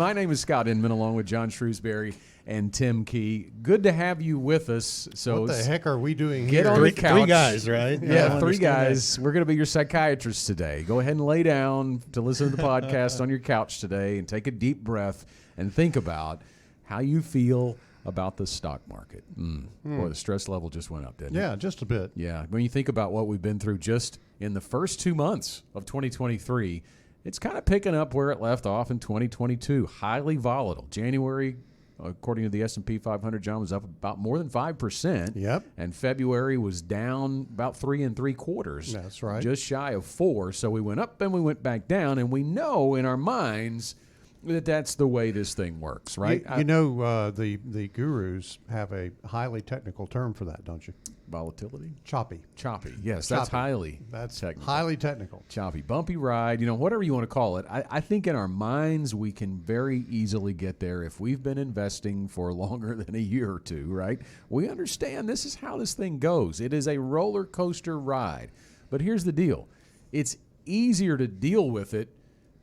My name is Scott Inman, along with John Shrewsbury and Tim Key. Good to have you with us. So what the heck are we doing get here? on the couch. Three guys, right? Yeah, three guys. We're going to be your psychiatrists today. Go ahead and lay down to listen to the podcast on your couch today and take a deep breath and think about how you feel about the stock market. Boy, the stress level just went up, didn't it? Yeah, just a bit. Yeah. When you think about what we've been through just in the first 2 months of 2023, it's kind of picking up where it left off in 2022. Highly volatile. January, according to the S&P 500, John, was up about more than 5%. Yep. And February was down about 3 3/4. That's right. Just shy of 4. So we went up and we went back down, and we know in our minds that that's the way this thing works, right? The gurus have a highly technical term for that, don't you? Volatility? Choppy. Choppy. Yes, that's Choppy. That's technical. Highly technical. Choppy, bumpy ride, whatever you want to call it. I think in our minds we can very easily get there if we've been investing for longer than a year or two, right? We understand this is how this thing goes. It is a roller coaster ride. But here's the deal. It's easier to deal with it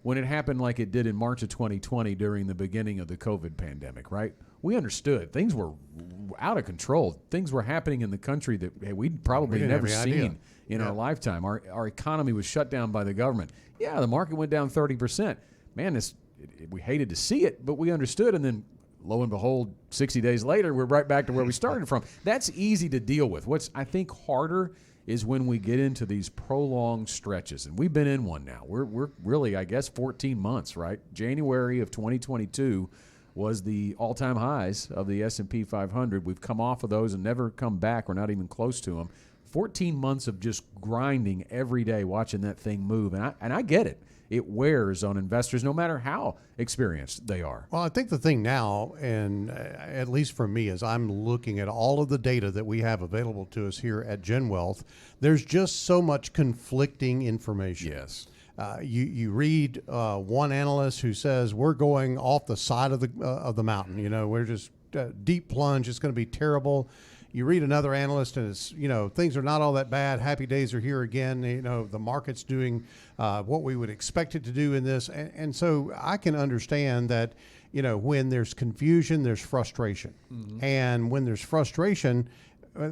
when it happened like it did in March of 2020 during the beginning of the COVID pandemic, right? We understood. Things were out of control. Things were happening in the country that we'd probably never seen in our lifetime. Our economy was shut down by the government. Yeah, the market went down 30%. Man, we hated to see it, but we understood. And then, lo and behold, 60 days later, we're right back to where we started from. That's easy to deal with. What's, I think, harder is when we get into these prolonged stretches. And we've been in one now. We're really, I guess, 14 months, right? January of 2022 was the all-time highs of the S&P 500. We've come off of those and never come back. We're not even close to them. 14 months of just grinding every day, watching that thing move. And I get it. It wears on investors no matter how experienced they are. Well, I think the thing now, and at least for me, as I'm looking at all of the data that we have available to us here at GenWealth, there's just so much conflicting information. Yes. You read one analyst who says we're going off the side of the mountain. We're just deep plunge. It's going to be terrible. You read another analyst and it's things are not all that bad. Happy days are here again. The market's doing what we would expect it to do in this, and so I can understand that. When there's confusion, there's frustration, and when there's frustration.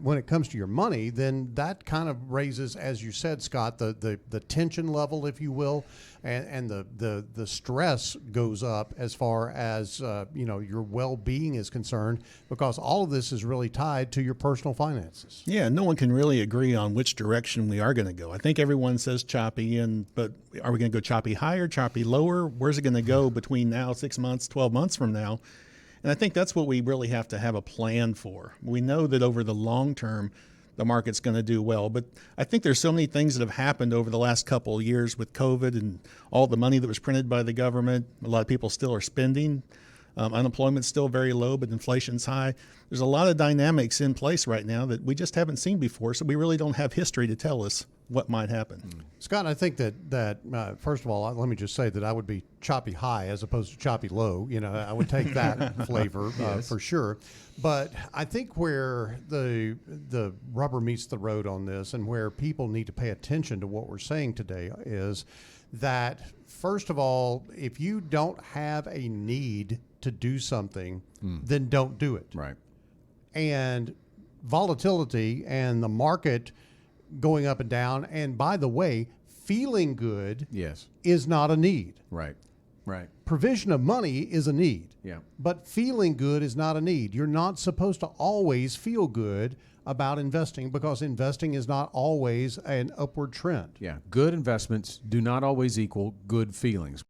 When it comes to your money, then that kind of raises, as you said, Scott, the tension level, if you will, and the stress goes up as far as your well-being is concerned, because all of this is really tied to your personal finances. Yeah, no one can really agree on which direction we are going to go. I think everyone says choppy, but are we going to go choppy higher, choppy lower? Where's it going to go between now, 6 months, 12 months from now? And I think that's what we really have to have a plan for. We know that over the long term, the market's going to do well. But I think there's so many things that have happened over the last couple of years with COVID and all the money that was printed by the government. A lot of people still are spending. Unemployment's still very low, but inflation's high. There's a lot of dynamics in place right now that we just haven't seen before, so we really don't have history to tell us what might happen. Scott, I think that first of all, let me just say that I would be choppy high as opposed to choppy low. I would take that flavor for sure. But I think where the rubber meets the road on this, and where people need to pay attention to what we're saying today, is that first of all, if you don't have a need to do something, then don't do it. Right. And volatility and the market going up and down, and by the way, feeling good is not a need. Right. Provision of money is a need. Yeah. But feeling good is not a need. You're not supposed to always feel good about investing, because investing is not always an upward trend. Yeah. Good investments do not always equal good feelings.